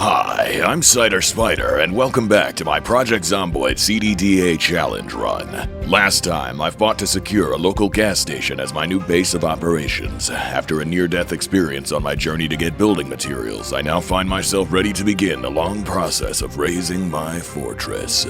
Hi, I'm Cider Spider, and welcome back to my Project Zomboid CDDA challenge run. Last time, I fought to secure a local gas station as my new base of operations. After a near-death experience on my journey to get building materials, I now find myself ready to begin the long process of raising my fortress.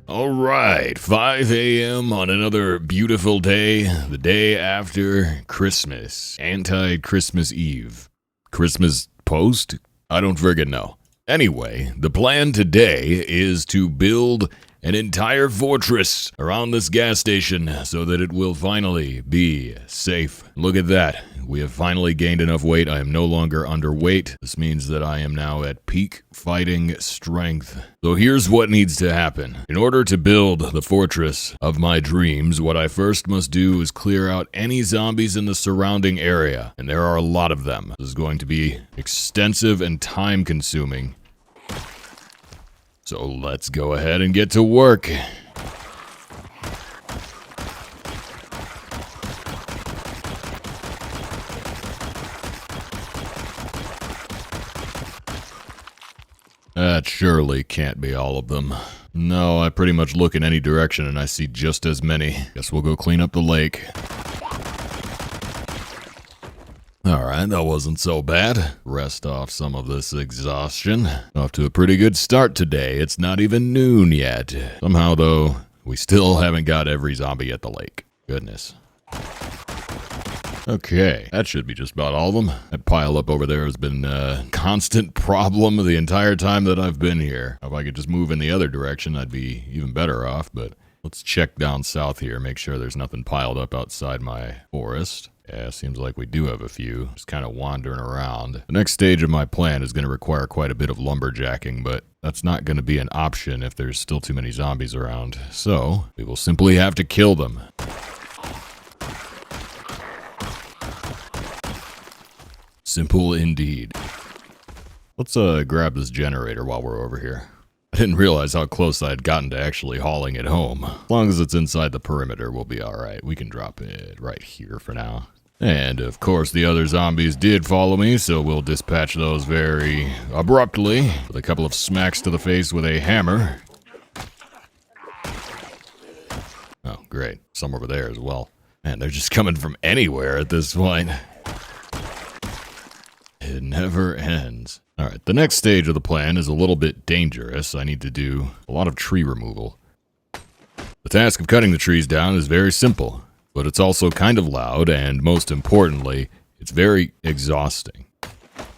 Alright, 5 a.m. on another beautiful day, the day after Christmas. Anti-Christmas Eve. Christmas post? I don't friggin' know. Anyway, the plan today is to build an entire fortress around this gas station so that it will finally be safe. Look at that. We have finally gained enough weight. I am no longer underweight. This means that I am now at peak fighting strength. So here's what needs to happen. In order to build the fortress of my dreams, what I first must do is clear out any zombies in the surrounding area. And there are a lot of them. This is going to be extensive and time-consuming. So let's go ahead and get to work. That surely can't be all of them. No, I pretty much look in any direction and I see just as many. Guess we'll go clean up the lake. Alright, that wasn't so bad. Rest off some of this exhaustion. Off to a pretty good start today. It's not even noon yet. Somehow, though, we still haven't got every zombie at the lake. Goodness. Okay, that should be just about all of them. That pile up over there has been a constant problem the entire time that I've been here. If I could just move in the other direction, I'd be even better off, but let's check down south here, make sure there's nothing piled up outside my forest. Yeah, seems like we do have a few, just kind of wandering around. The next stage of my plan is going to require quite a bit of lumberjacking, but that's not going to be an option if there's still too many zombies around. So, we will simply have to kill them. Simple indeed. Let's grab this generator while we're over here. I didn't realize how close I had gotten to actually hauling it home. As long as it's inside the perimeter, we'll be alright. We can drop it right here for now. And, of course, the other zombies did follow me, so we'll dispatch those very abruptly with a couple of smacks to the face with a hammer. Oh, great. Some over there as well. Man, they're just coming from anywhere at this point. It never ends. Alright, the next stage of the plan is a little bit dangerous. I need to do a lot of tree removal. The task of cutting the trees down is very simple, but it's also kind of loud, and most importantly, it's very exhausting.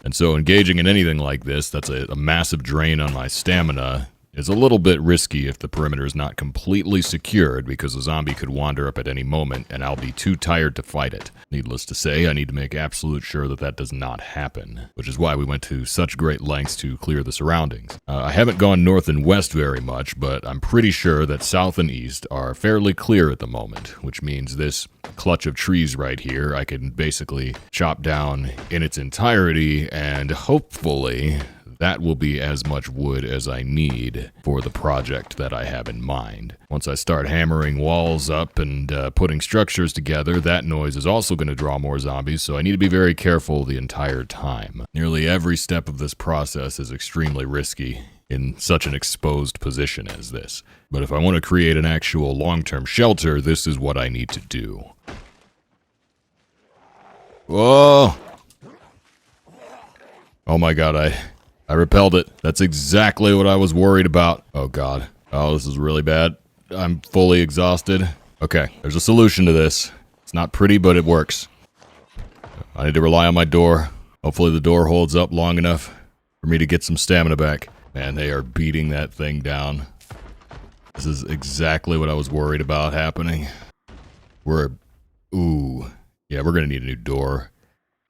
And so engaging in anything like this, that's a massive drain on my stamina, is a little bit risky if the perimeter is not completely secured, because a zombie could wander up at any moment and I'll be too tired to fight it. Needless to say, I need to make absolute sure that that does not happen, which is why we went to such great lengths to clear the surroundings. I haven't gone north and west very much, but I'm pretty sure that south and east are fairly clear at the moment, which means this clutch of trees right here I can basically chop down in its entirety, and hopefully that will be as much wood as I need for the project that I have in mind. Once I start hammering walls up and putting structures together, that noise is also going to draw more zombies, so I need to be very careful the entire time. Nearly every step of this process is extremely risky in such an exposed position as this. But if I want to create an actual long-term shelter, this is what I need to do. Whoa! Oh my god, I repelled it. That's exactly what I was worried about. Oh god. Oh, this is really bad. I'm fully exhausted. Okay, there's a solution to this. It's not pretty, but it works. I need to rely on my door. Hopefully the door holds up long enough for me to get some stamina back. Man, they are beating that thing down. This is exactly what I was worried about happening. Ooh. Yeah, we're gonna need a new door.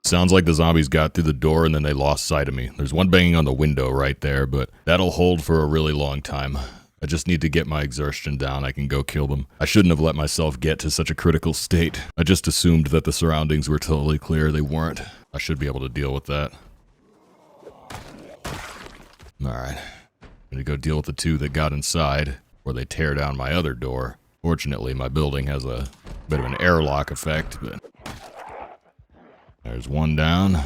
Sounds like the zombies got through the door and then they lost sight of me. There's one banging on the window right there, but that'll hold for a really long time. I just need to get my exhaustion down. I can go kill them. I shouldn't have let myself get to such a critical state. I just assumed that the surroundings were totally clear. They weren't. I should be able to deal with that. Alright. I'm gonna go deal with the two that got inside, or they tear down my other door. Fortunately, my building has a bit of an airlock effect, but There's one down.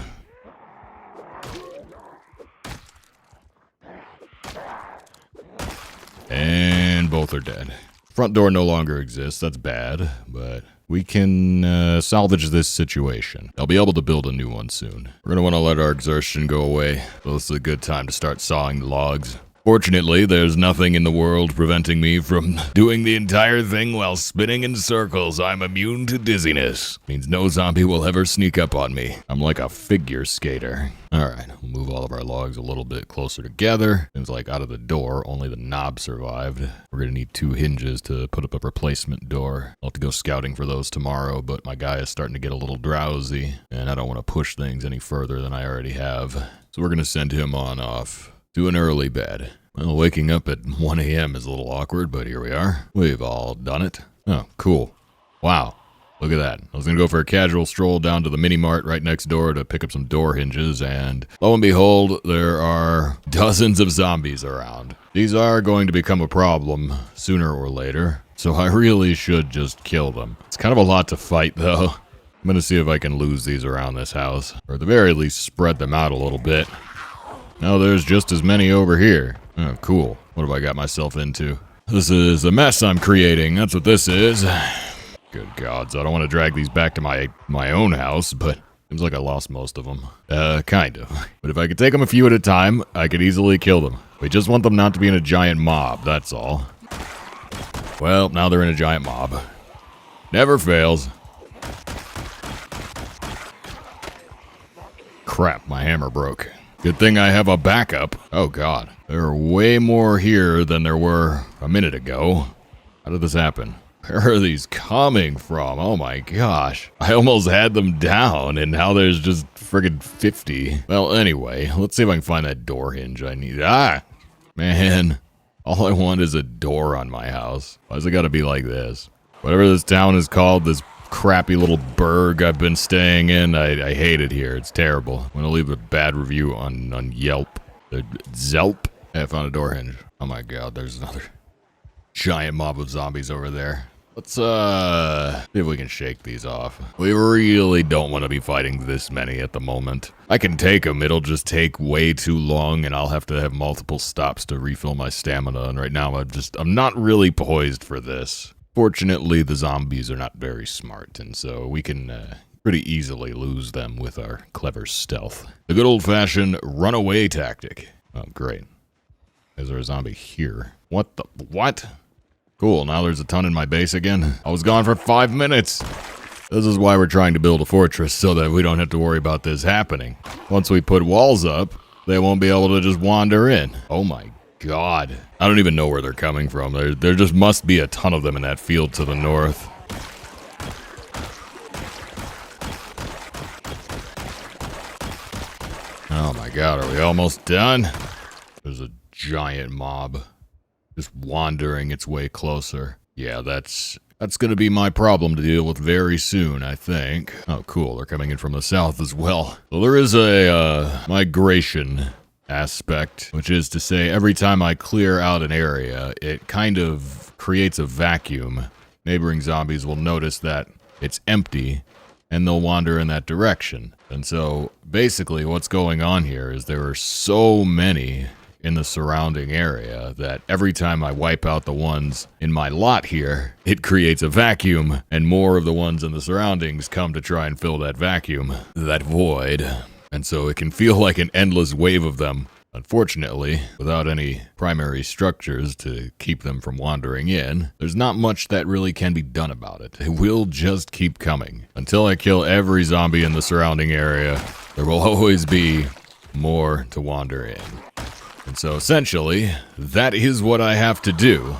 And both are dead. Front door no longer exists. That's bad, but we can salvage this situation. I'll be able to build a new one soon. We're going to want to let our exertion go away. So this is a good time to start sawing the logs. Fortunately, there's nothing in the world preventing me from doing the entire thing while spinning in circles. I'm immune to dizziness. Means no zombie will ever sneak up on me. I'm like a figure skater. Alright, we'll move all of our logs a little bit closer together. Seems like out of the door, only the knob survived. We're gonna need 2 hinges to put up a replacement door. I'll have to go scouting for those tomorrow, but my guy is starting to get a little drowsy, and I don't want to push things any further than I already have. So we're gonna send him on off to an early bed. Well, waking up at 1 a.m. is a little awkward, but here we are. We've all done it. Oh, cool. Wow. Look at that. I was going to go for a casual stroll down to the mini-mart right next door to pick up some door hinges, and lo and behold, there are dozens of zombies around. These are going to become a problem sooner or later, so I really should just kill them. It's kind of a lot to fight, though. I'm going to see if I can lose these around this house, or at the very least spread them out a little bit. Now there's just as many over here. Oh, cool. What have I got myself into? This is a mess I'm creating. That's what this is. Good gods, I don't want to drag these back to my own house, but seems like I lost most of them. Kind of. But if I could take them a few at a time, I could easily kill them. We just want them not to be in a giant mob, that's all. Well, now they're in a giant mob. Never fails. Crap, my hammer broke. Good thing I have a backup. Oh god. There are way more here than there were a minute ago. How did this happen? Where are these coming from? Oh my gosh. I almost had them down, and now there's just friggin' 50. Well, anyway, let's see if I can find that door hinge I need. Ah! Man, all I want is a door on my house. Why's it gotta be like this? Whatever this town is called, this crappy little burg I've been staying in, I hate it here. It's terrible. I'm gonna leave a bad review on Yelp. Zelp? Hey, I found a door hinge. Oh my god, there's another giant mob of zombies over there. Let's see if we can shake these off. We really don't want to be fighting this many at the moment. I can take them, it'll just take way too long, and I'll have to have multiple stops to refill my stamina, and right now I'm not really poised for this. Fortunately, the zombies are not very smart, and so we can pretty easily lose them with our clever stealth. The good old-fashioned runaway tactic. Oh, great. Is there a zombie here? What? Cool, now there's a ton in my base again. I was gone for 5 minutes. This is why we're trying to build a fortress, so that we don't have to worry about this happening. Once we put walls up, they won't be able to just wander in. Oh my god. I don't even know where they're coming from. There just must be a ton of them in that field to the north. Oh my god, are we almost done? There's a giant mob just wandering its way closer. Yeah, that's gonna be my problem to deal with very soon, I think. Oh, cool, they're coming in from the south as well. So there is a migration aspect, which is to say every time I clear out an area, it kind of creates a vacuum. Neighboring zombies will notice that it's empty, and they'll wander in that direction. And so, basically what's going on here is there are so many in the surrounding area that every time I wipe out the ones in my lot here, it creates a vacuum, and more of the ones in the surroundings come to try and fill that vacuum, that void. And so it can feel like an endless wave of them. Unfortunately, without any primary structures to keep them from wandering in, there's not much that really can be done about it. It will just keep coming. Until I kill every zombie in the surrounding area, there will always be more to wander in. And so essentially, that is what I have to do.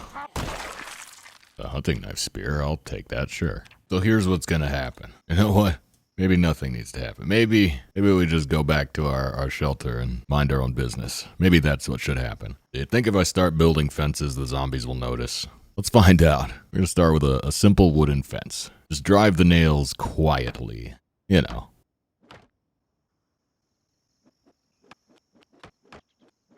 A hunting knife spear, I'll take that, sure. So here's what's gonna happen. You know what? Maybe nothing needs to happen. Maybe we just go back to our shelter and mind our own business. Maybe that's what should happen. I think if I start building fences, the zombies will notice. Let's find out. We're gonna start with a simple wooden fence. Just drive the nails quietly. You know.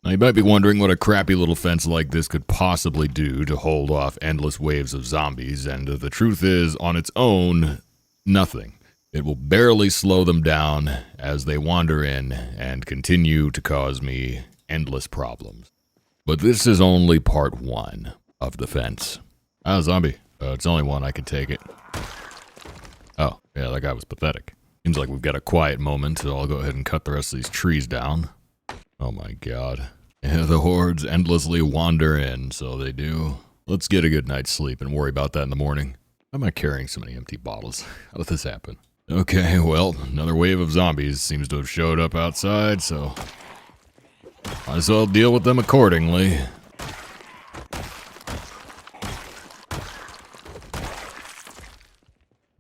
Now you might be wondering what a crappy little fence like this could possibly do to hold off endless waves of zombies, and the truth is, on its own, nothing. It will barely slow them down as they wander in and continue to cause me endless problems. But this is only part 1 of the fence. Ah, zombie. It's only one, I can take it. Oh, yeah, that guy was pathetic. Seems like we've got a quiet moment, so I'll go ahead and cut the rest of these trees down. Oh my god. Yeah, the hordes endlessly wander in, so they do. Let's get a good night's sleep and worry about that in the morning. Why am I carrying so many empty bottles? How did this happen? Okay, well, another wave of zombies seems to have showed up outside, so might as well deal with them accordingly.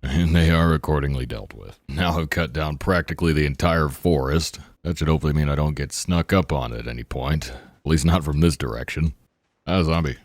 And they are accordingly dealt with. Now I've cut down practically the entire forest. That should hopefully mean I don't get snuck up on at any point. At least not from this direction. Ah, zombie.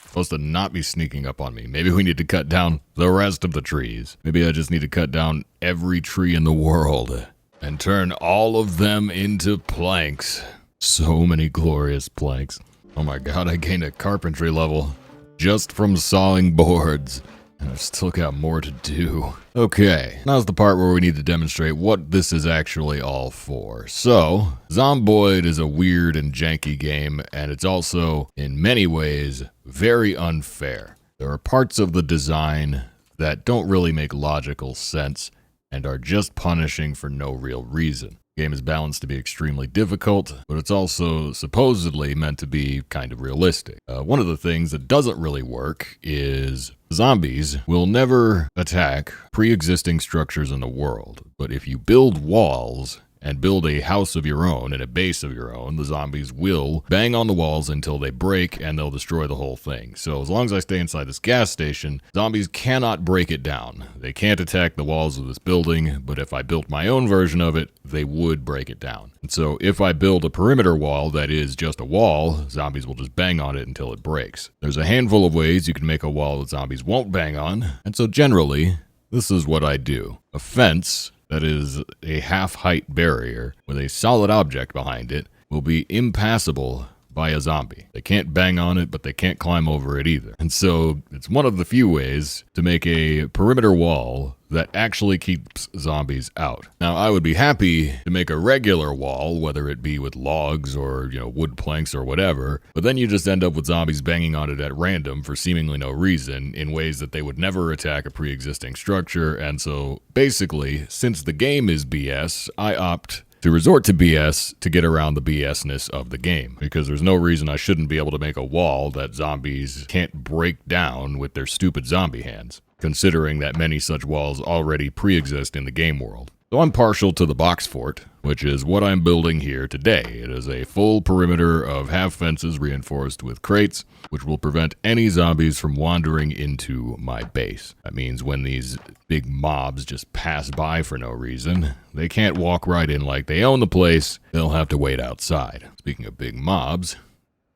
Supposed to not be sneaking up on me. Maybe we need to cut down the rest of the trees. Maybe I just need to cut down every tree in the world and turn all of them into planks. So many glorious planks. Oh my god, I gained a carpentry level just from sawing boards. And I've still got more to do. Okay, now's the part where we need to demonstrate what this is actually all for. So, Zomboid is a weird and janky game, and it's also, in many ways, very unfair. There are parts of the design that don't really make logical sense and are just punishing for no real reason. The game is balanced to be extremely difficult, but it's also supposedly meant to be kind of realistic. One of the things that doesn't really work is zombies will never attack pre-existing structures in the world, but if you build walls and build a house of your own and a base of your own, the zombies will bang on the walls until they break and they'll destroy the whole thing. So as long as I stay inside this gas station, zombies cannot break it down. They can't attack the walls of this building, but if I built my own version of it, they would break it down. And so if I build a perimeter wall that is just a wall, zombies will just bang on it until it breaks. There's a handful of ways you can make a wall that zombies won't bang on, and so generally, this is what I do. A fence that is a half-height barrier with a solid object behind it will be impassable by a zombie. They can't bang on it, but they can't climb over it either. And so it's one of the few ways to make a perimeter wall that actually keeps zombies out. Now, I would be happy to make a regular wall, whether it be with logs or, wood planks or whatever, but then you just end up with zombies banging on it at random for seemingly no reason in ways that they would never attack a pre-existing structure. And so basically, since the game is BS, I opt to resort to BS to get around the BS-ness of the game, because there's no reason I shouldn't be able to make a wall that zombies can't break down with their stupid zombie hands, considering that many such walls already pre-exist in the game world. So I'm partial to the box fort, which is what I'm building here today. It is a full perimeter of half fences reinforced with crates, which will prevent any zombies from wandering into my base. That means when these big mobs just pass by for no reason, they can't walk right in like they own the place. They'll have to wait outside. Speaking of big mobs,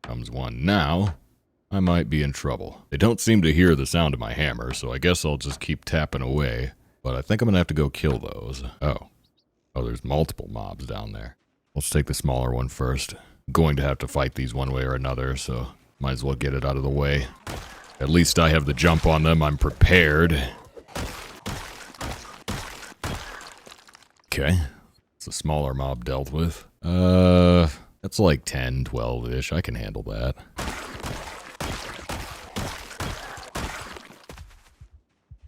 comes one now. I might be in trouble. They don't seem to hear the sound of my hammer, so I guess I'll just keep tapping away. But I think I'm gonna have to go kill those. Oh, there's multiple mobs down there. Let's take the smaller one first. I'm going to have to fight these one way or another, so might as well get it out of the way. At least I have the jump on them. I'm prepared. Okay, it's a smaller mob dealt with. That's like 10, 12-ish. I can handle that.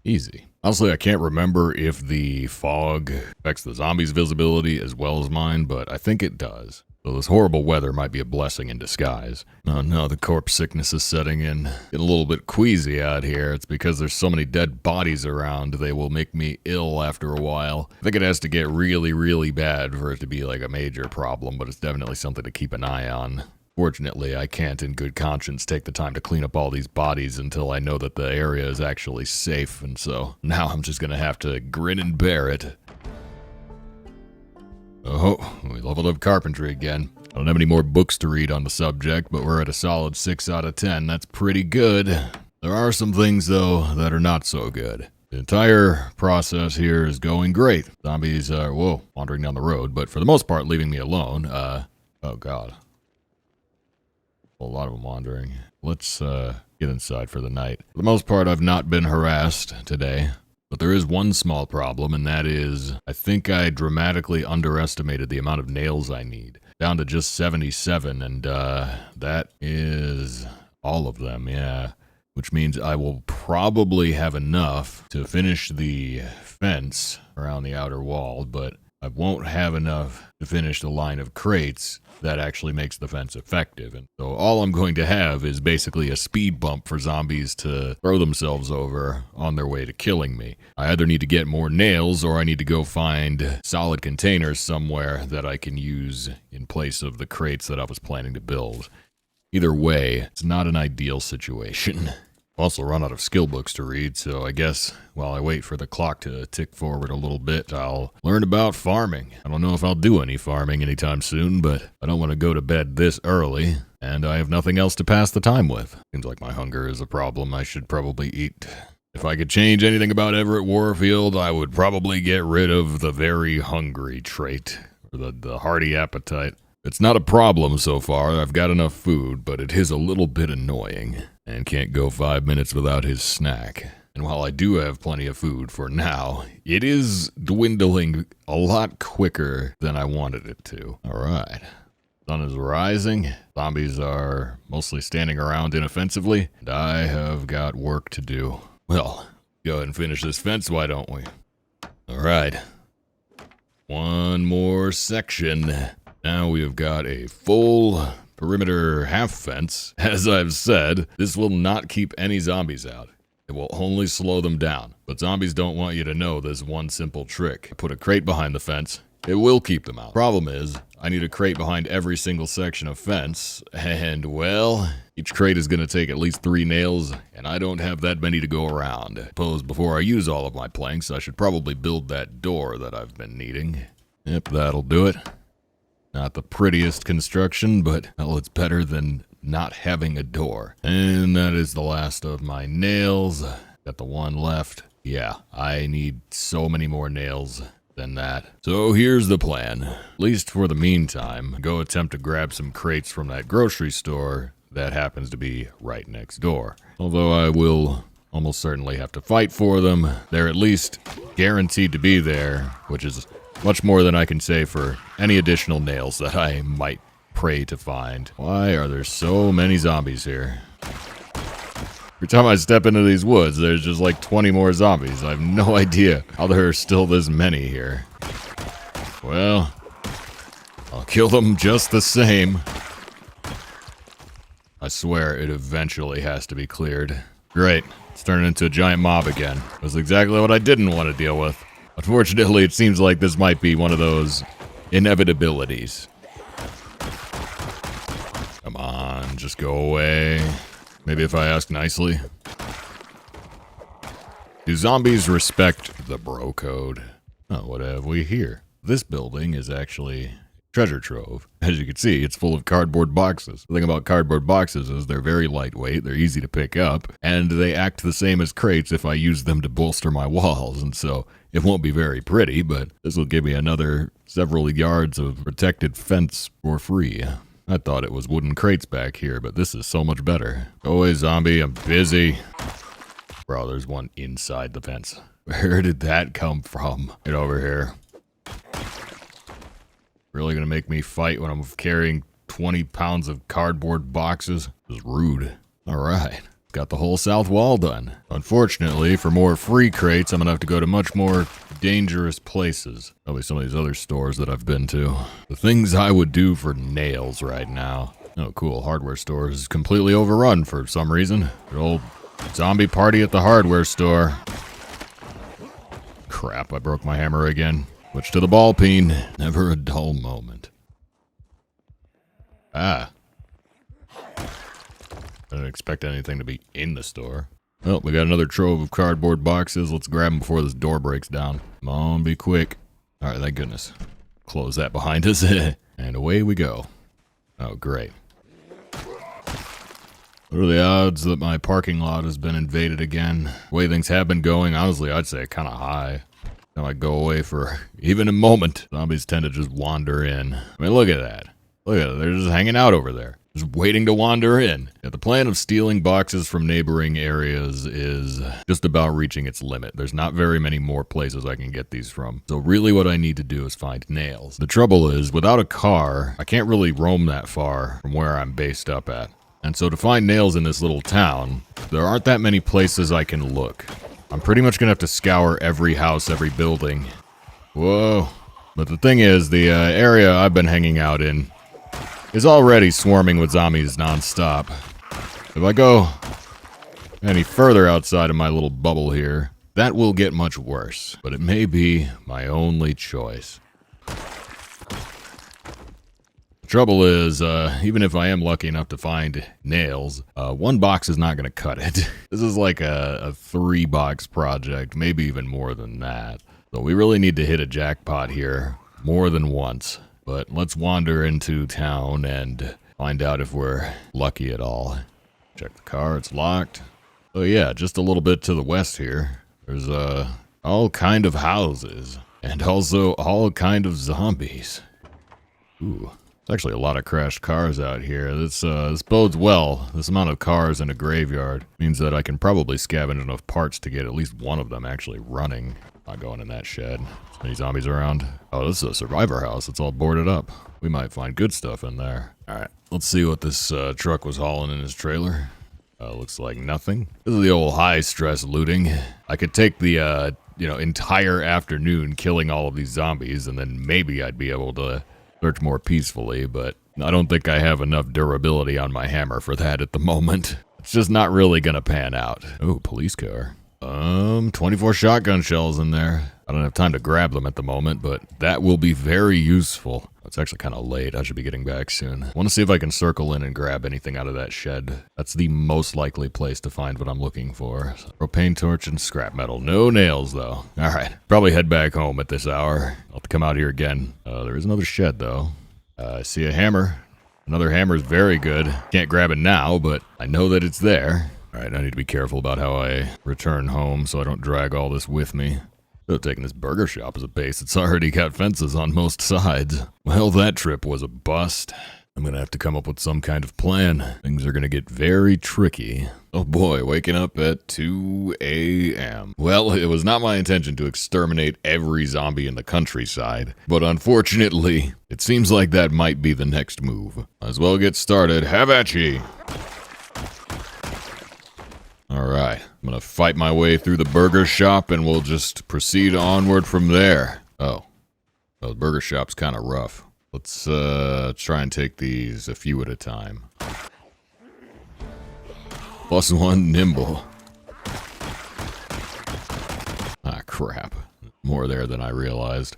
Easy. Honestly, I can't remember if the fog affects the zombies' visibility as well as mine, but I think it does. So this horrible weather might be a blessing in disguise. Oh no, the corpse sickness is setting in. Getting a little bit queasy out here. It's because there's so many dead bodies around, they will make me ill after a while. I think it has to get really, really bad for it to be like a major problem, but it's definitely something to keep an eye on. Fortunately, I can't in good conscience take the time to clean up all these bodies until I know that the area is actually safe, and so now I'm just gonna have to grin and bear it. Oh, we leveled up carpentry again. I don't have any more books to read on the subject, but we're at a solid 6 out of 10. That's pretty good. There are some things, though, that are not so good. The entire process here is going great. Zombies are, wandering down the road, but for the most part, leaving me alone. Oh god. A lot of them wandering. Let's get inside for the night. For the most part, I've not been harassed today. But there is one small problem, and that is I think I dramatically underestimated the amount of nails I need. Down to just 77, and that is all of them, yeah. Which means I will probably have enough to finish the fence around the outer wall, but I won't have enough to finish the line of crates that actually makes the fence effective. And so all I'm going to have is basically a speed bump for zombies to throw themselves over on their way to killing me. I either need to get more nails or I need to go find solid containers somewhere that I can use in place of the crates that I was planning to build. Either way, it's not an ideal situation. I've also run out of skill books to read, so I guess while I wait for the clock to tick forward a little bit, I'll learn about farming. I don't know if I'll do any farming anytime soon, but I don't want to go to bed this early, and I have nothing else to pass the time with. Seems like my hunger is a problem. I should probably eat. If I could change anything about Everett Warfield, I would probably get rid of the very hungry trait, or the hearty appetite. It's not a problem so far. I've got enough food, but it is a little bit annoying. And can't go 5 minutes without his snack. And while I do have plenty of food for now, it is dwindling a lot quicker than I wanted it to. Alright. Sun is rising. Zombies are mostly standing around inoffensively. And I have got work to do. Well, go ahead and finish this fence, why don't we? Alright. One more section. Now we have got a full perimeter half fence. As I've said, this will not keep any zombies out. It will only slow them down. But zombies don't want you to know this one simple trick. I put a crate behind the fence. It will keep them out. Problem is, I need a crate behind every single section of fence. And, well, each crate is going to take at least 3 nails, and I don't have that many to go around. I suppose before I use all of my planks, I should probably build that door that I've been needing. Yep, that'll do it. Not the prettiest construction, but, well, it's better than not having a door. And that is the last of my nails. Got the one left. Yeah, I need so many more nails than that. So here's the plan. At least for the meantime, go attempt to grab some crates from that grocery store that happens to be right next door. Although I will almost certainly have to fight for them. They're at least guaranteed to be there, which is much more than I can say for any additional nails that I might pray to find. Why are there so many zombies here? Every time I step into these woods, there's just like 20 more zombies. I have no idea how there are still this many here. Well, I'll kill them just the same. I swear it eventually has to be cleared. Great, it's turning into a giant mob again. That's exactly what I didn't want to deal with. Unfortunately, it seems like this might be one of those inevitabilities. Come on, just go away. Maybe if I ask nicely. Do zombies respect the bro code? Oh, what have we here? This building is actually treasure trove. As you can see, it's full of cardboard boxes. The thing about cardboard boxes is they're very lightweight, they're easy to pick up, and they act the same as crates if I use them to bolster my walls, and so it won't be very pretty, but this will give me another several yards of protected fence for free. I thought it was wooden crates back here, but this is so much better. Go away, zombie, I'm busy. Bro, there's one inside the fence. Where did that come from? Get over here. Really gonna make me fight when I'm carrying 20 pounds of cardboard boxes? This is rude. Alright, got the whole south wall done. Unfortunately, for more free crates, I'm gonna have to go to much more dangerous places. Probably some of these other stores that I've been to. The things I would do for nails right now. Oh cool, hardware store is completely overrun for some reason. Good old zombie party at the hardware store. Crap, I broke my hammer again. Switch to the ball peen. Never a dull moment. Ah. I didn't expect anything to be in the store. Well, we got another trove of cardboard boxes. Let's grab them before this door breaks down. Come on, be quick. Alright, thank goodness. Close that behind us. And away we go. Oh, great. What are the odds that my parking lot has been invaded again? The way things have been going, honestly, I'd say kind of high. I might go away for even a moment. Zombies tend to just wander in. I mean, look at that. Look at it. They're just hanging out over there. Just waiting to wander in. Yeah, the plan of stealing boxes from neighboring areas is just about reaching its limit. There's not very many more places I can get these from. So really what I need to do is find nails. The trouble is, without a car, I can't really roam that far from where I'm based up at. And so to find nails in this little town, there aren't that many places I can look. I'm pretty much gonna have to scour every house, every building. Whoa. But the thing is, the area I've been hanging out in is already swarming with zombies nonstop. If I go any further outside of my little bubble here, that will get much worse. But it may be my only choice. The trouble is, even if I am lucky enough to find nails, one box is not going to cut it. This is like a 3-box project, maybe even more than that. So we really need to hit a jackpot here more than once. But let's wander into town and find out if we're lucky at all. Check the car, it's locked. Oh yeah, just a little bit to the west here. There's all kind of houses. And also all kind of zombies. Ooh, there's actually a lot of crashed cars out here. This bodes well. This amount of cars in a graveyard means that I can probably scavenge enough parts to get at least one of them actually running. Not going in that shed. Any zombies around? Oh, this is a survivor house. It's all boarded up. We might find good stuff in there. Alright, let's see what this truck was hauling in his trailer. Looks like nothing. This is the old high-stress looting. I could take the, entire afternoon killing all of these zombies, and then maybe I'd be able to search more peacefully, but I don't think I have enough durability on my hammer for that at the moment. It's just not really gonna pan out. Oh, police car. 24 shotgun shells in there. I don't have time to grab them at the moment, but that will be very useful. It's actually kind of late. I should be getting back soon. I want to see if I can circle in and grab anything out of that shed. That's the most likely place to find what I'm looking for. So, propane torch and scrap metal. No nails, though. All right. Probably head back home at this hour. I'll have to come out here again. There is another shed, though. I see a hammer. Another hammer is very good. Can't grab it now, but I know that it's there. Alright, I need to be careful about how I return home so I don't drag all this with me. Could have taken this burger shop as a base. It's already got fences on most sides. Well, that trip was a bust. I'm gonna have to come up with some kind of plan. Things are gonna get very tricky. Oh boy, waking up at 2 a.m. Well, it was not my intention to exterminate every zombie in the countryside, but unfortunately, it seems like that might be the next move. Might as well get started. Have at ye! Alright, I'm gonna fight my way through the burger shop and we'll just proceed onward from there. Oh, well, the burger shop's kind of rough. Let's try and take these a few at a time. +1 nimble. Ah, crap. More there than I realized.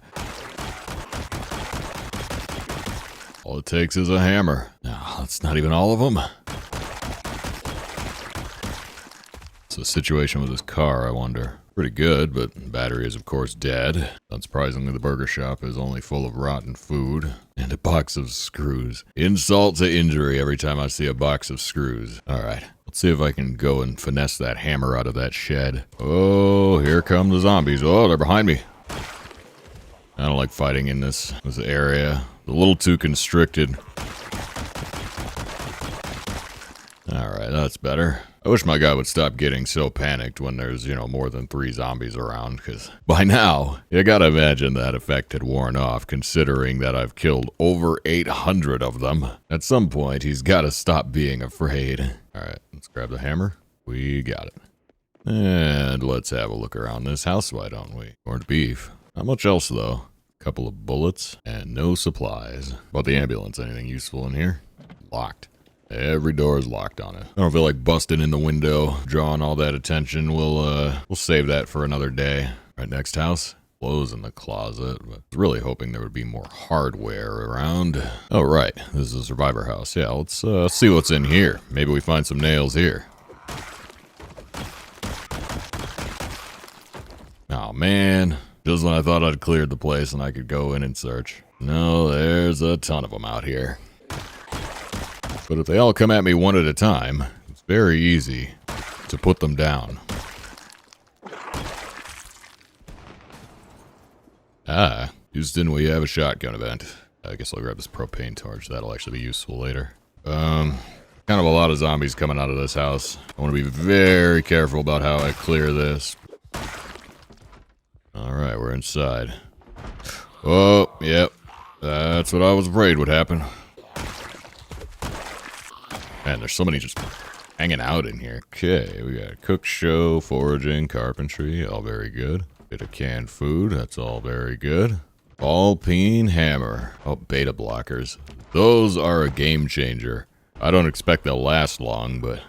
All it takes is a hammer. No, that's not even all of them. So the situation with this car, I wonder. Pretty good, but the battery is of course dead. Unsurprisingly, the burger shop is only full of rotten food and a box of screws. Insult to injury every time I see a box of screws. Alright, let's see if I can go and finesse that hammer out of that shed. Oh, here come the zombies. Oh, they're behind me. I don't like fighting in this area. It's a little too constricted. Alright, that's better. I wish my guy would stop getting so panicked when there's, more than 3 zombies around, because by now, you gotta imagine that effect had worn off, considering that I've killed over 800 of them. At some point, he's gotta stop being afraid. Alright, let's grab the hammer. We got it. And let's have a look around this house, why don't we? Corned beef. Not much else, though. A couple of bullets, and no supplies. About the ambulance, anything useful in here? Locked. Every door is locked on it. I don't feel like busting in the window, drawing all that attention. We'll save that for another day. Right, next house. Clothes in the closet, but I was really hoping there would be more hardware around. Oh, right. This is a survivor house. Yeah, let's see what's in here. Maybe we find some nails here. Oh, man. Just when I thought I'd cleared the place and I could go in and search. No, there's a ton of them out here. But if they all come at me one at a time, it's very easy to put them down. Houston, we have a shotgun event. I guess I'll grab this propane torch. That'll actually be useful later. Kind of a lot of zombies coming out of this house. I want to be very careful about how I clear this. Alright, we're inside. Oh, yep. That's what I was afraid would happen. Man, there's so many just hanging out in here. Okay, we got cook show, foraging, carpentry, all very good. Bit of canned food, that's all very good. Ball peen hammer. Oh, beta blockers. Those are a game changer. I don't expect they'll last long, but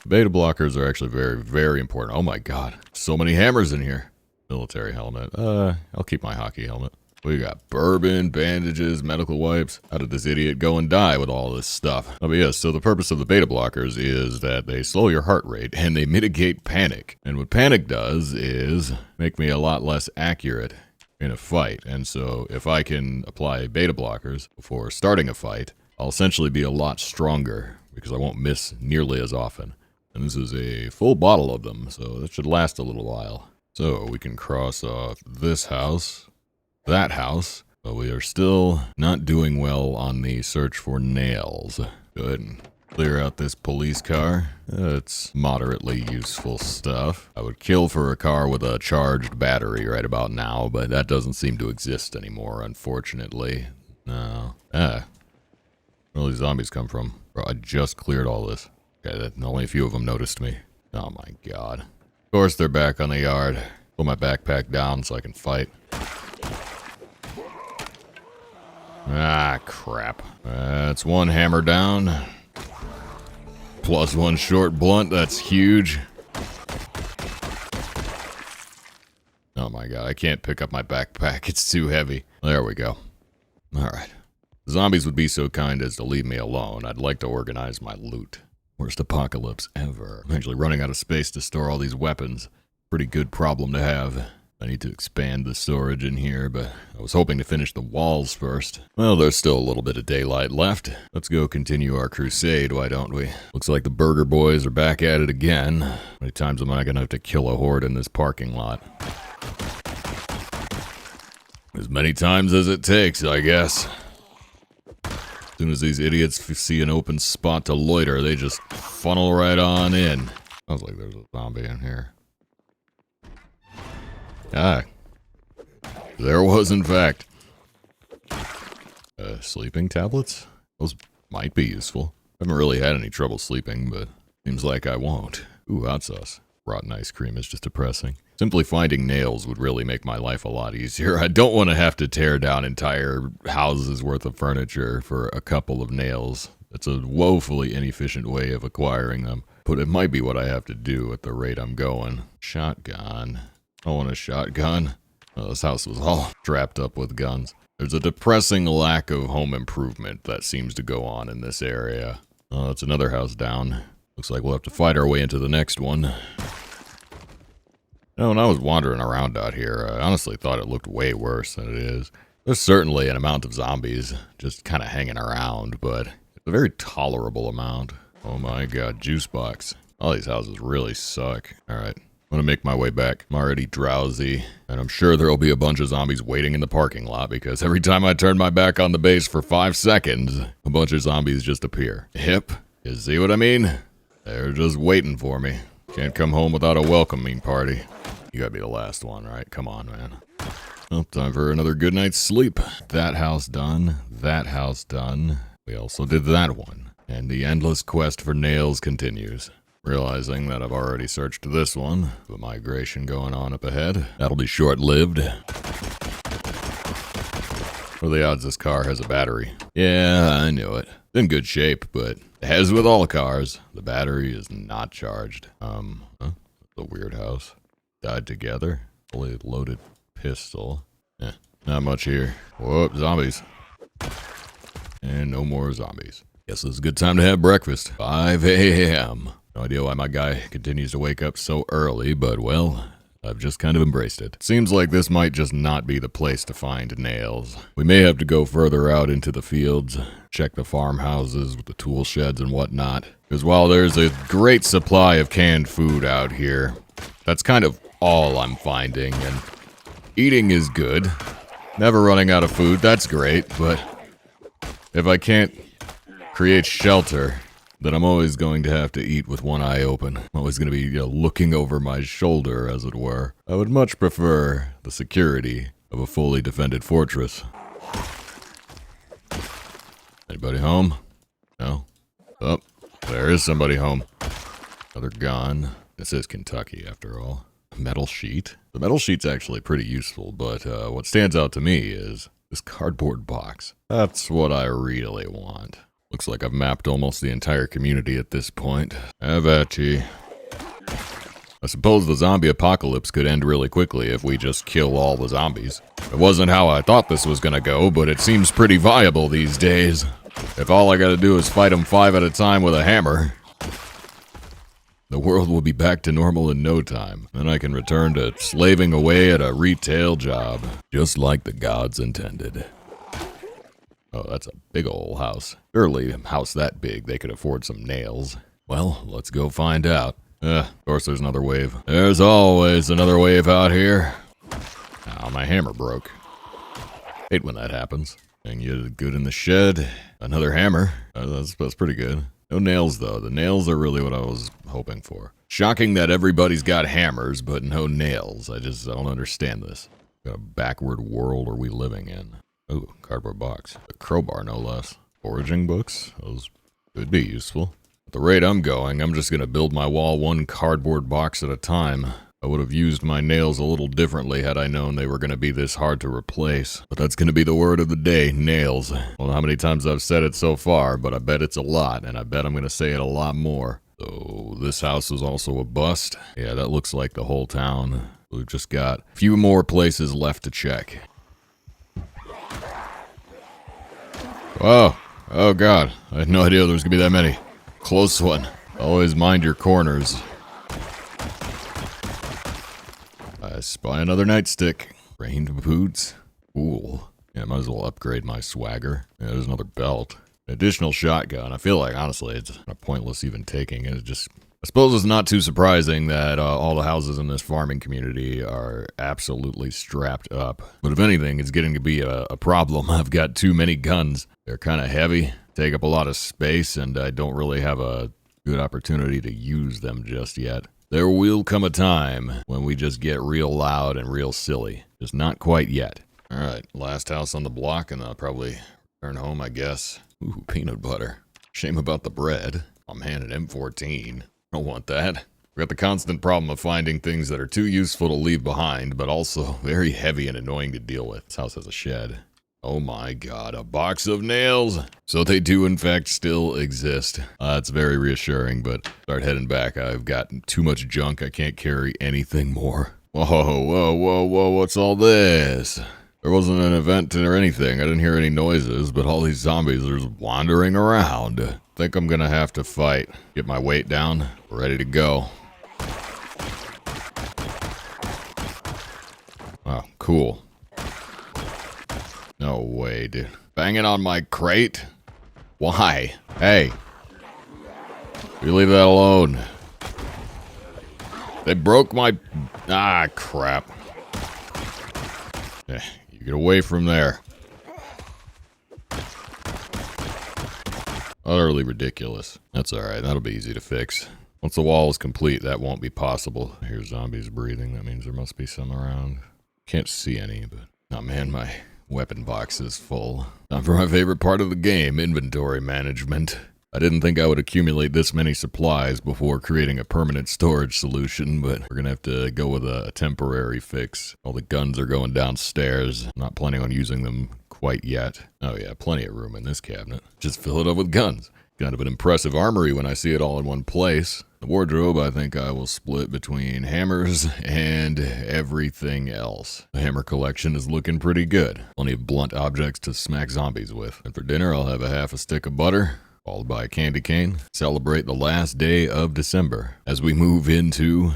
beta blockers are actually very, very important. Oh my god, so many hammers in here. Military helmet. I'll keep my hockey helmet. We got bourbon, bandages, medical wipes. How did this idiot go and die with all this stuff? Oh, but yes, so the purpose of the beta blockers is that they slow your heart rate and they mitigate panic. And what panic does is make me a lot less accurate in a fight. And so if I can apply beta blockers before starting a fight, I'll essentially be a lot stronger because I won't miss nearly as often. And this is a full bottle of them, so that should last a little while. So we can cross off this house. That house, but we are still not doing well on the search for nails. Go ahead and clear out this police car. It's moderately useful stuff. I would kill for a car with a charged battery right about now, but that doesn't seem to exist anymore, unfortunately. No. Where all these zombies come from? Bro, I just cleared all this. Okay, only a few of them noticed me. Oh my god. Of course they're back on the yard. Put my backpack down so I can fight. Ah, crap. That's one hammer down. Plus one short blunt, that's huge. Oh my god, I can't pick up my backpack, it's too heavy. There we go. Alright. Zombies would be so kind as to leave me alone. I'd like to organize my loot. Worst apocalypse ever. I'm actually running out of space to store all these weapons. Pretty good problem to have. I need to expand the storage in here, but I was hoping to finish the walls first. Well, there's still a little bit of daylight left. Let's go continue our crusade, why don't we? Looks like the Burger Boys are back at it again. How many times am I gonna have to kill a horde in this parking lot? As many times as it takes, I guess. As soon as these idiots see an open spot to loiter, they just funnel right on in. Sounds like there's a zombie in here. Ah. There was, in fact. Sleeping tablets? Those might be useful. I haven't really had any trouble sleeping, but seems like I won't. Ooh, hot sauce. Rotten ice cream is just depressing. Simply finding nails would really make my life a lot easier. I don't want to have to tear down entire houses worth of furniture for a couple of nails. It's a woefully inefficient way of acquiring them. But it might be what I have to do at the rate I'm going. Shotgun. I want a shotgun. Oh, this house was all strapped up with guns. There's a depressing lack of home improvement that seems to go on in this area. Oh, that's another house down. Looks like we'll have to fight our way into the next one. You know, when I was wandering around out here, I honestly thought it looked way worse than it is. There's certainly an amount of zombies just kind of hanging around, but it's a very tolerable amount. Oh my god, juice box. All these houses really suck. Alright. I'm gonna make my way back. I'm already drowsy, and I'm sure there'll be a bunch of zombies waiting in the parking lot because every time I turn my back on the base for 5 seconds, a bunch of zombies just appear. Yep, you see what I mean? They're just waiting for me. Can't come home without a welcoming party. You gotta be the last one, right? Come on, man. Well, time for another good night's sleep. That house done. That house done. We also did that one. And the endless quest for nails continues. Realizing that I've already searched this one, the migration going on up ahead. That'll be short-lived. What are the odds this car has a battery? Yeah, I knew it. It's in good shape, but as with all cars, the battery is not charged. The weird house. Died together. Fully loaded pistol. Not much here. Whoop, zombies. And no more zombies. Guess it's a good time to have breakfast. 5 a.m. No idea why my guy continues to wake up so early, but well, I've just kind of embraced it. Seems like this might just not be the place to find nails. We may have to go further out into the fields, check the farmhouses with the tool sheds and whatnot. Because while there's a great supply of canned food out here, that's kind of all I'm finding, and eating is good. Never running out of food, that's great, but if I can't create shelter, then I'm always going to have to eat with one eye open. I'm always going to be looking over my shoulder, as it were. I would much prefer the security of a fully defended fortress. Anybody home? No? Oh, there is somebody home. Another gun. This is Kentucky, after all. Metal sheet. The metal sheet's actually pretty useful, but what stands out to me is this cardboard box. That's what I really want. Looks like I've mapped almost the entire community at this point. Have at ye. I suppose the zombie apocalypse could end really quickly if we just kill all the zombies. It wasn't how I thought this was gonna go, but it seems pretty viable these days. If all I gotta do is fight them 5 at a time with a hammer, the world will be back to normal in no time. Then I can return to slaving away at a retail job, just like the gods intended. Oh, that's a big old house. Surely a house that big, they could afford some nails. Well, let's go find out. Of course there's another wave. There's always another wave out here. Oh, my hammer broke. Hate when that happens. And you good in the shed. Another hammer. That's pretty good. No nails, though. The nails are really what I was hoping for. Shocking that everybody's got hammers, but no nails. I don't understand this. What a backward world are we living in? Ooh, cardboard box. A crowbar, no less. Foraging books? Those could be useful. At the rate I'm going, I'm just going to build my wall one cardboard box at a time. I would have used my nails a little differently had I known they were going to be this hard to replace. But that's going to be the word of the day, nails. I don't know how many times I've said it so far, but I bet it's a lot, and I bet I'm going to say it a lot more. So this house is also a bust. Yeah, that looks like the whole town. We've just got a few more places left to check. Oh god, I had no idea there was going to be that many. Close one. Always mind your corners. I spy another nightstick. Rained boots. Cool. Yeah, might as well upgrade my swagger. Yeah, there's another belt. Additional shotgun. I feel like, honestly, it's kind of pointless even taking it. I suppose it's not too surprising that all the houses in this farming community are absolutely strapped up. But if anything, it's getting to be a problem. I've got too many guns. They're kind of heavy, take up a lot of space, and I don't really have a good opportunity to use them just yet. There will come a time when we just get real loud and real silly. Just not quite yet. Alright, last house on the block, and I'll probably return home, I guess. Ooh, peanut butter. Shame about the bread. Oh man, an M14. Don't want that. We got the constant problem of finding things that are too useful to leave behind, but also very heavy and annoying to deal with. This house has a shed. Oh my god, a box of nails! So they do in fact still exist. It's very reassuring, but start heading back. I've got too much junk, I can't carry anything more. Whoa, what's all this? There wasn't an event or anything, I didn't hear any noises, but all these zombies are just wandering around. Think I'm gonna have to fight. Get my weight down, ready to go. Oh, cool. No way, dude. Banging on my crate? Why? Hey. You leave that alone. They broke my... Ah, crap. You get away from there. Utterly ridiculous. That's alright, that'll be easy to fix. Once the wall is complete, that won't be possible. Here's zombies breathing, that means there must be some around. Can't see any, but... Oh man, my weapon box is full. Time for my favorite part of the game, inventory management. I didn't think I would accumulate this many supplies before creating a permanent storage solution, but we're gonna have to go with a temporary fix. All the guns are going downstairs. I'm not planning on using them quite yet. Oh yeah, plenty of room in this cabinet. Just fill it up with guns. Kind of an impressive armory when I see it all in one place. The wardrobe, I think I will split between hammers and everything else. The hammer collection is looking pretty good. Plenty of blunt objects to smack zombies with. And for dinner, I'll have a half a stick of butter, followed by a candy cane. Celebrate the last day of December as we move into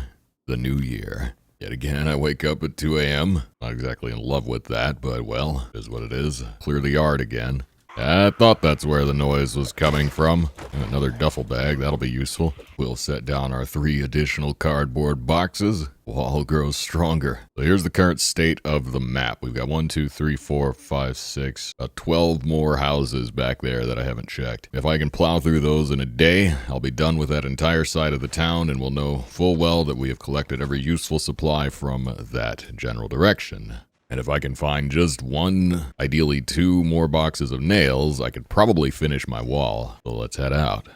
the new year. Yet again, I wake up at 2 a.m. Not exactly in love with that, but well, it is what it is. Clear the yard again. I thought that's where the noise was coming from. Another duffel bag, that'll be useful. We'll set down our 3 additional cardboard boxes. Wall grows stronger. So here's the current state of the map. We've got 1, 2, 3, 4, 5, 6, 12 more houses back there that I haven't checked. If I can plow through those in a day, I'll be done with that entire side of the town, and we'll know full well that we have collected every useful supply from that general direction. And if I can find just 1, ideally 2 more boxes of nails, I could probably finish my wall. So let's head out.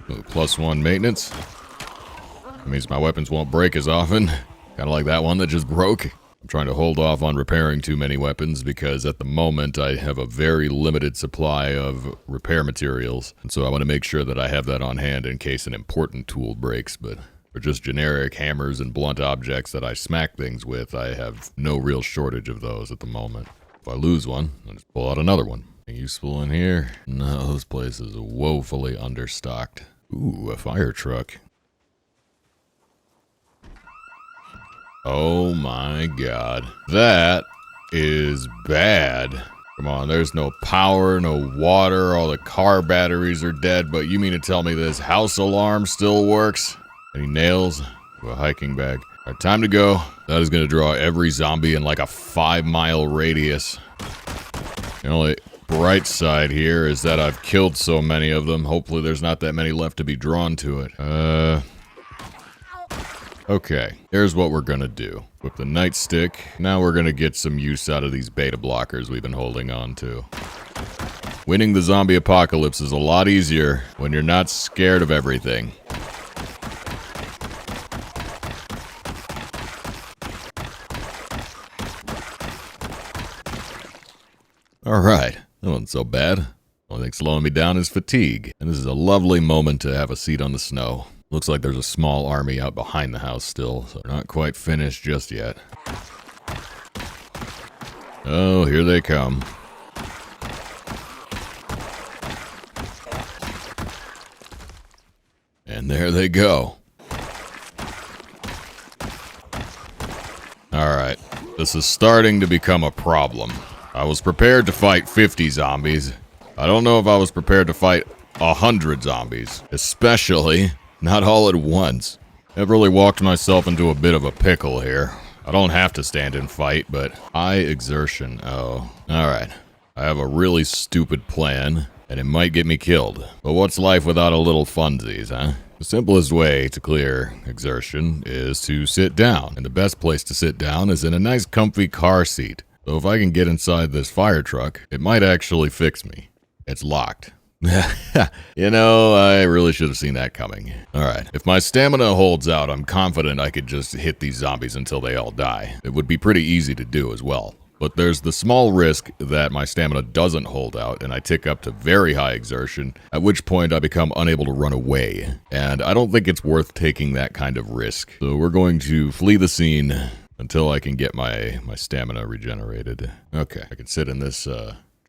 Ooh, +1 maintenance. That means my weapons won't break as often. Kind of like that one that just broke. I'm trying to hold off on repairing too many weapons because at the moment I have a very limited supply of repair materials. And so I want to make sure that I have that on hand in case an important tool breaks, but for just generic hammers and blunt objects that I smack things with, I have no real shortage of those at the moment. If I lose one, I'll just pull out another one. Anything useful in here? No, this place is woefully understocked. Ooh, a fire truck. Oh my god. That is bad. Come on, there's no power, no water, all the car batteries are dead, but you mean to tell me this house alarm still works? Any nails? A hiking bag. All right, time to go. That is going to draw every zombie in like a 5-mile radius. The only bright side here is that I've killed so many of them. Hopefully there's not that many left to be drawn to it. Okay, here's what we're going to do. With the nightstick, now we're going to get some use out of these beta blockers we've been holding on to. Winning the zombie apocalypse is a lot easier when you're not scared of everything. Alright, that wasn't so bad. Only thing slowing me down is fatigue. And this is a lovely moment to have a seat on the snow. Looks like there's a small army out behind the house still, so they're not quite finished just yet. Oh, here they come. And there they go. Alright, this is starting to become a problem. I was prepared to fight 50 zombies. I don't know if I was prepared to fight 100 zombies. Especially not all at once. I've really walked myself into a bit of a pickle here. I don't have to stand and fight, but high exertion. Oh, alright. I have a really stupid plan, and it might get me killed. But what's life without a little funsies, huh? The simplest way to clear exertion is to sit down. And the best place to sit down is in a nice comfy car seat. So if I can get inside this fire truck, it might actually fix me. It's locked. You know, I really should have seen that coming. Alright, if my stamina holds out, I'm confident I could just hit these zombies until they all die. It would be pretty easy to do as well. But there's the small risk that my stamina doesn't hold out and I tick up to very high exertion, at which point I become unable to run away. And I don't think it's worth taking that kind of risk. So we're going to flee the scene until I can get my stamina regenerated. Okay, I can sit in this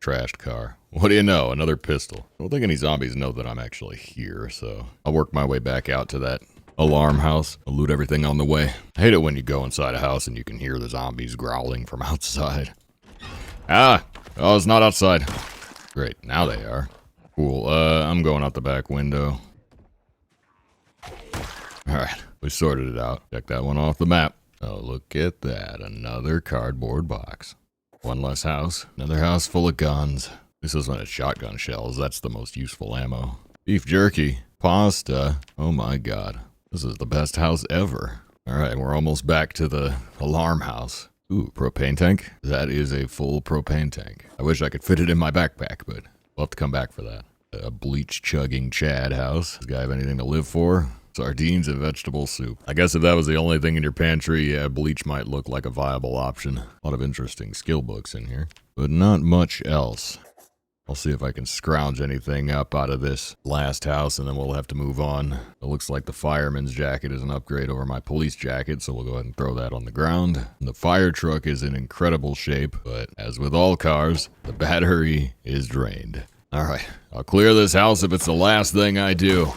trashed car. What do you know? Another pistol. I don't think any zombies know that I'm actually here, so I'll work my way back out to that alarm house. I'll loot everything on the way. I hate it when you go inside a house and you can hear the zombies growling from outside. Ah! Oh, it's not outside. Great, now they are. Cool, I'm going out the back window. Alright, we sorted it out. Check that one off the map. Oh, look at that. Another cardboard box. One less house. Another house full of guns. This isn't a shotgun shells. That's the most useful ammo. Beef jerky. Pasta. Oh my god. This is the best house ever. Alright, we're almost back to the alarm house. Ooh, propane tank? That is a full propane tank. I wish I could fit it in my backpack, but we'll have to come back for that. A bleach-chugging Chad house. Does this guy have anything to live for? Sardines and vegetable soup. I guess if that was the only thing in your pantry, yeah, bleach might look like a viable option. A lot of interesting skill books in here, but not much else. I'll see if I can scrounge anything up out of this last house, and then we'll have to move on. It looks like the fireman's jacket is an upgrade over my police jacket, so we'll go ahead and throw that on the ground. And the fire truck is in incredible shape, but as with all cars, the battery is drained. Alright, I'll clear this house if it's the last thing I do.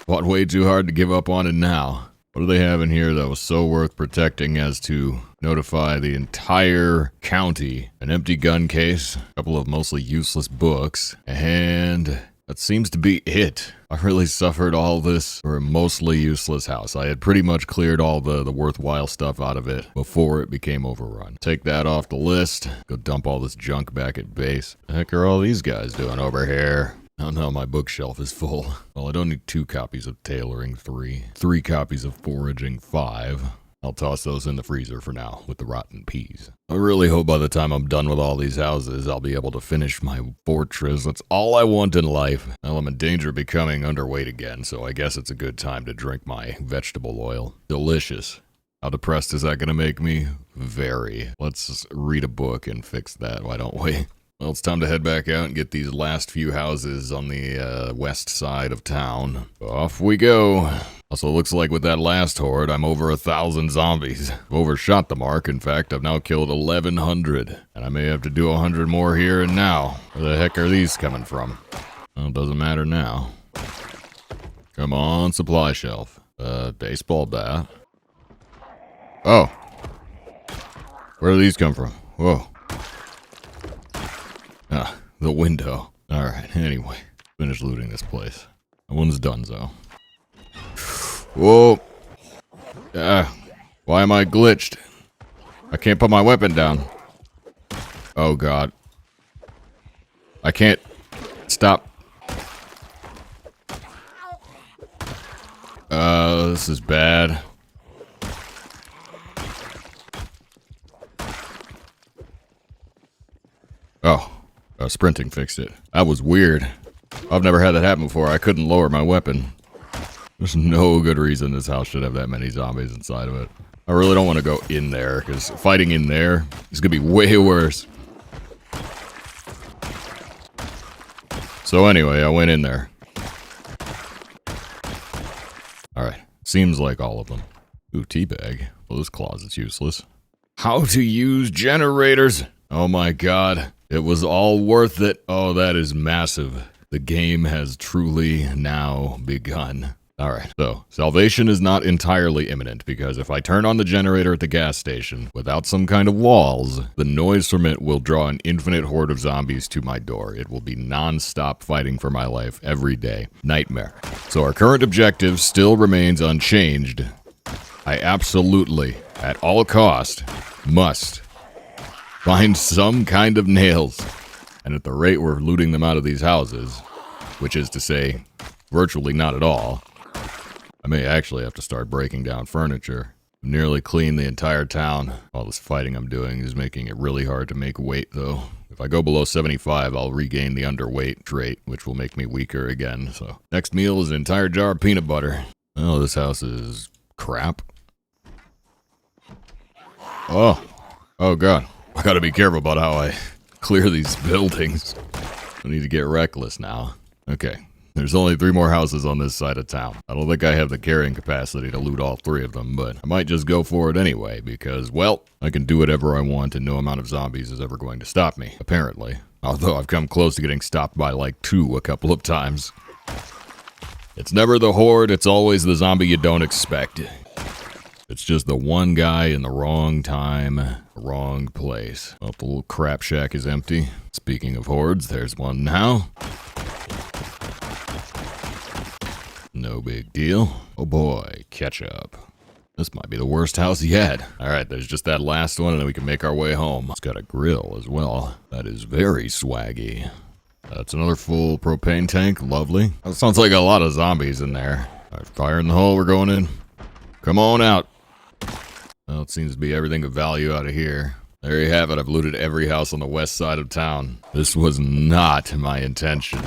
Fought way too hard to give up on it now. What do they have in here that was so worth protecting as to notify the entire county? An empty gun case, a couple of mostly useless books, and that seems to be it. I really suffered all this for a mostly useless house. I had pretty much cleared all the worthwhile stuff out of it before it became overrun. Take that off the list. Go dump all this junk back at base. The heck are all these guys doing over here? Oh no, my bookshelf is full. Well, I don't need 2 copies of tailoring, 3 copies of foraging, 5. I'll toss those in the freezer for now with the rotten peas. I really hope by the time I'm done with all these houses, I'll be able to finish my fortress. That's all I want in life. Well, I'm in danger of becoming underweight again, so I guess it's a good time to drink my vegetable oil. Delicious. How depressed is that going to make me? Very. Let's read a book and fix that, why don't we? Well, it's time to head back out and get these last few houses on the west side of town. Off we go. Also, looks like with that last horde, I'm over 1,000 zombies. I've overshot the mark. In fact, I've now killed 1,100. And I may have to do 100 more here and now. Where the heck are these coming from? Well, it doesn't matter now. Come on, supply shelf. Baseball bat. Oh. Where do these come from? Whoa. Ah, the window. Alright, anyway. Finish looting this place. That one's donezo. Whoa. Why am I glitched? I can't put my weapon down. Oh god. I can't stop. This is bad. Oh. Sprinting fixed it. That was weird. I've never had that happen before. I couldn't lower my weapon. There's no good reason this house should have that many zombies inside of it. I really don't want to go in there, because fighting in there is going to be way worse. So anyway, I went in there. Alright. Seems like all of them. Ooh, teabag. Well, this closet's useless. How to use generators! Oh my god. It was all worth it. Oh, that is massive. The game has truly now begun. Alright, so, salvation is not entirely imminent, because if I turn on the generator at the gas station, without some kind of walls, the noise from it will draw an infinite horde of zombies to my door. It will be non-stop fighting for my life every day. Nightmare. So our current objective still remains unchanged. I absolutely, at all cost, must find some kind of nails. And at the rate we're looting them out of these houses, which is to say, virtually not at all, I may actually have to start breaking down furniture. I've nearly cleaned the entire town. All this fighting I'm doing is making it really hard to make weight, though. If I go below 75, I'll regain the underweight trait, which will make me weaker again. So, next meal is an entire jar of peanut butter. Oh, this house is crap. Oh god. I gotta be careful about how I clear these buildings. I need to get reckless now. Okay. There's only 3 more houses on this side of town. I don't think I have the carrying capacity to loot all 3 of them, but I might just go for it anyway, because, well, I can do whatever I want and no amount of zombies is ever going to stop me, apparently. Although I've come close to getting stopped by like 2 a couple of times. It's never the horde, it's always the zombie you don't expect. It's just the one guy in the wrong time, wrong place. Well, the little crap shack is empty. Speaking of hordes, there's one now. No big deal. Oh boy, ketchup. This might be the worst house yet. Alright, there's just that last one and then we can make our way home. It's got a grill as well. That is very swaggy. That's another full propane tank. Lovely. That sounds like a lot of zombies in there. Alright, fire in the hole. We're going in. Come on out. Well, it seems to be everything of value out of here. There you have it. I've looted every house on the west side of town. This was not my intention.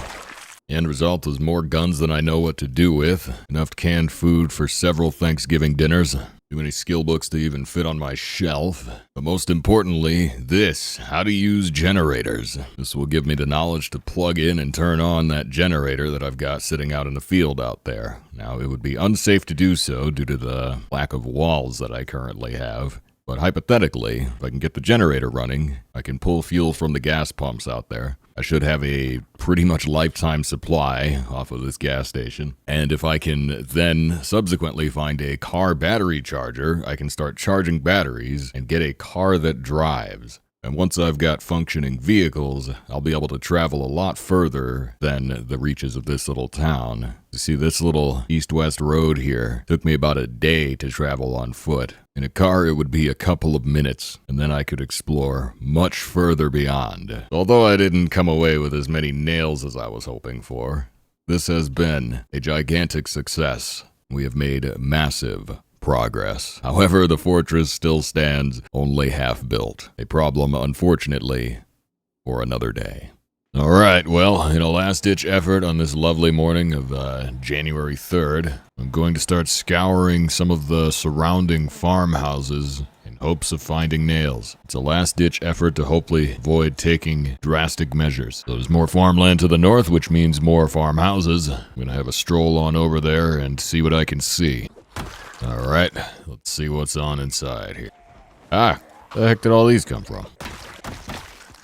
The end result was more guns than I know what to do with. Enough canned food for several Thanksgiving dinners. Too many skill books to even fit on my shelf. But most importantly, this, how to use generators. This will give me the knowledge to plug in and turn on that generator that I've got sitting out in the field out there. Now, it would be unsafe to do so due to the lack of walls that I currently have. But hypothetically, if I can get the generator running, I can pull fuel from the gas pumps out there. I should have a pretty much lifetime supply off of this gas station. And if I can then subsequently find a car battery charger, I can start charging batteries and get a car that drives. And once I've got functioning vehicles, I'll be able to travel a lot further than the reaches of this little town. You see, this little east-west road here took me about a day to travel on foot. In a car, it would be a couple of minutes, and then I could explore much further beyond. Although I didn't come away with as many nails as I was hoping for, this has been a gigantic success. We have made massive progress. However, the fortress still stands only half built. A problem, unfortunately, for another day. Alright, well, in a last-ditch effort on this lovely morning of January 3rd, I'm going to start scouring some of the surrounding farmhouses in hopes of finding nails. It's a last-ditch effort to hopefully avoid taking drastic measures. So there's more farmland to the north, which means more farmhouses. I'm going to have a stroll on over there and see what I can see. Alright, let's see what's on inside here. Ah, the heck did all these come from?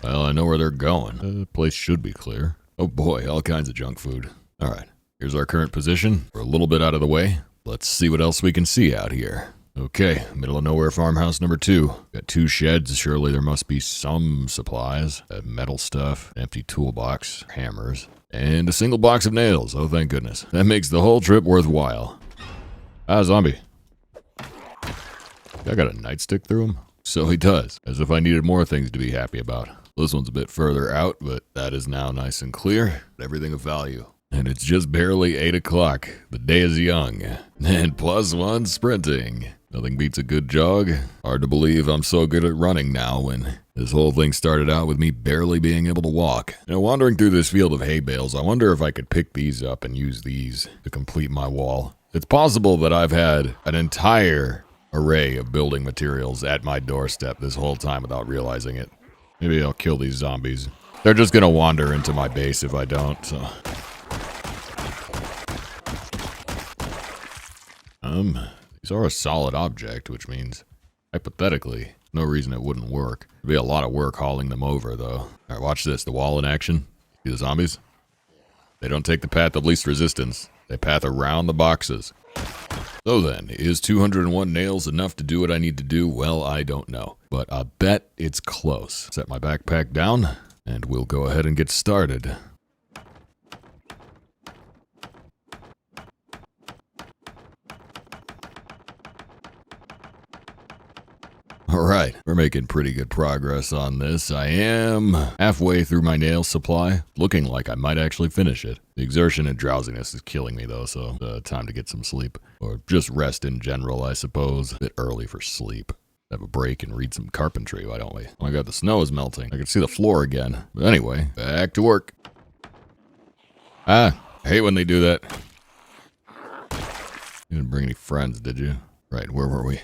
Well, I know where they're going. The place should be clear. Oh boy, all kinds of junk food. Alright, here's our current position. We're a little bit out of the way. Let's see what else we can see out here. Okay, middle of nowhere farmhouse number 2. Got 2 sheds. Surely there must be some supplies. Metal stuff, empty toolbox, hammers, and a single box of nails. Oh, thank goodness. That makes the whole trip worthwhile. Ah, zombie. I got a nightstick through him? So he does, as if I needed more things to be happy about. This one's a bit further out, but that is now nice and clear. Everything of value. And it's just barely 8 o'clock. The day is young. And +1 sprinting. Nothing beats a good jog. Hard to believe I'm so good at running now when this whole thing started out with me barely being able to walk. You know, wandering through this field of hay bales, I wonder if I could pick these up and use these to complete my wall. It's possible that I've had an entire array of building materials at my doorstep this whole time without realizing it. Maybe I'll kill these zombies. They're just gonna wander into my base if I don't, so. These are a solid object, which means, hypothetically, no reason it wouldn't work. It'd be a lot of work hauling them over, though. Alright, watch this. The wall in action. See the zombies? They don't take the path of least resistance. They path around the boxes. So then, is 201 nails enough to do what I need to do? Well, I don't know. But I bet it's close. Set my backpack down, and we'll go ahead and get started. Alright, we're making pretty good progress on this. I am halfway through my nail supply, looking like I might actually finish it. The exertion and drowsiness is killing me though, so time to get some sleep. Or just rest in general, I suppose. A bit early for sleep. Have a break and read some carpentry, why don't we? Oh my god, the snow is melting. I can see the floor again. But anyway, back to work. Ah, I hate when they do that. You didn't bring any friends, did you? Right, where were we?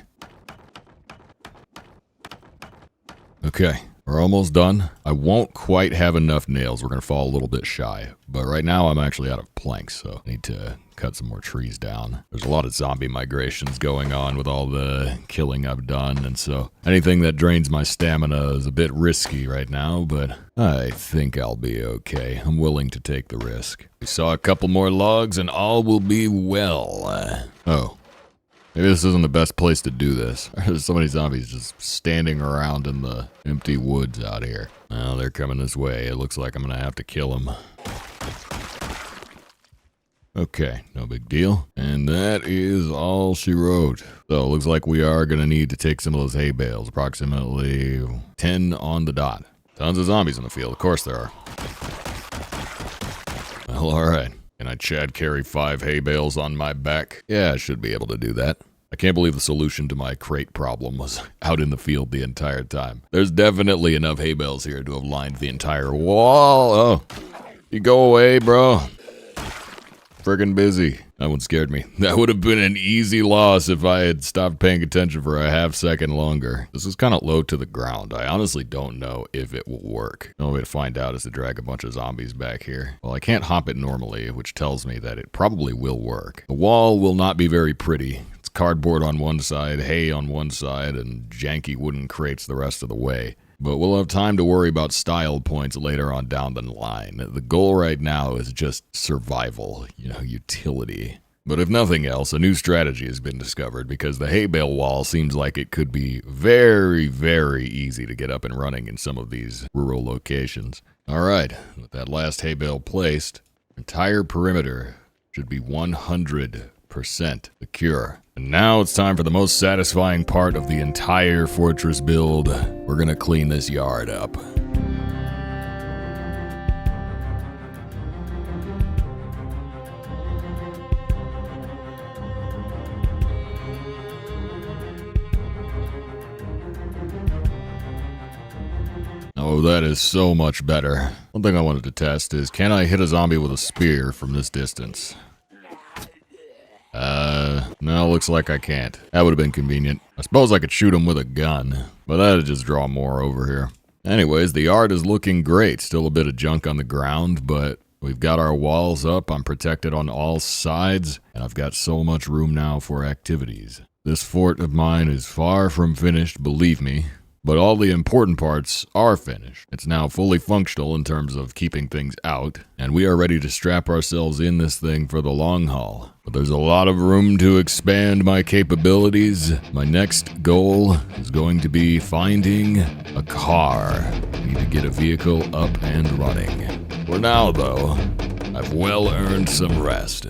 Okay, we're almost done. I won't quite have enough nails. We're going to fall a little bit shy. But right now I'm actually out of planks, so I need to cut some more trees down. There's a lot of zombie migrations going on with all the killing I've done, and so anything that drains my stamina is a bit risky right now, but I think I'll be okay. I'm willing to take the risk. We saw a couple more logs and all will be well. Oh. Maybe this isn't the best place to do this. There's so many zombies just standing around in the empty woods out here. Well, they're coming this way. It looks like I'm gonna have to kill them. Okay, no big deal. And that is all she wrote. So it looks like we are gonna need to take some of those hay bales. Approximately 10 on the dot. Tons of zombies in the field. Of course there are. Well, alright. Can I Chad carry 5 hay bales on my back? Yeah, I should be able to do that. I can't believe the solution to my crate problem was out in the field the entire time. There's definitely enough hay bales here to have lined the entire wall. Oh, you go away, bro. Friggin' busy. That one scared me. That would have been an easy loss if I had stopped paying attention for a half second longer. This is kind of low to the ground. I honestly don't know if it will work. The only way to find out is to drag a bunch of zombies back here. Well, I can't hop it normally, which tells me that it probably will work. The wall will not be very pretty. It's cardboard on one side, hay on one side, and janky wooden crates the rest of the way. but we'll have time to worry about style points later on down the line. The goal right now is just survival, utility. But if nothing else, a new strategy has been discovered because the hay bale wall seems like it could be very, very easy to get up and running in some of these rural locations. All right, with that last hay bale placed, entire perimeter should be 100% secure. And now it's time for the most satisfying part of the entire fortress build. We're gonna clean this yard up. Oh, that is so much better. One thing I wanted to test is, can I hit a zombie with a spear from this distance? No, looks like I can't. That would have been convenient. I suppose I could shoot him with a gun, but that'd just draw more over here. Anyways, the yard is looking great. Still a bit of junk on the ground, but we've got our walls up. I'm protected on all sides, and I've got so much room now for activities. This fort of mine is far from finished, believe me. But all the important parts are finished. It's now fully functional in terms of keeping things out, and we are ready to strap ourselves in this thing for the long haul. But there's a lot of room to expand my capabilities. My next goal is going to be finding a car. I need to get a vehicle up and running. For now, though, I've well earned some rest.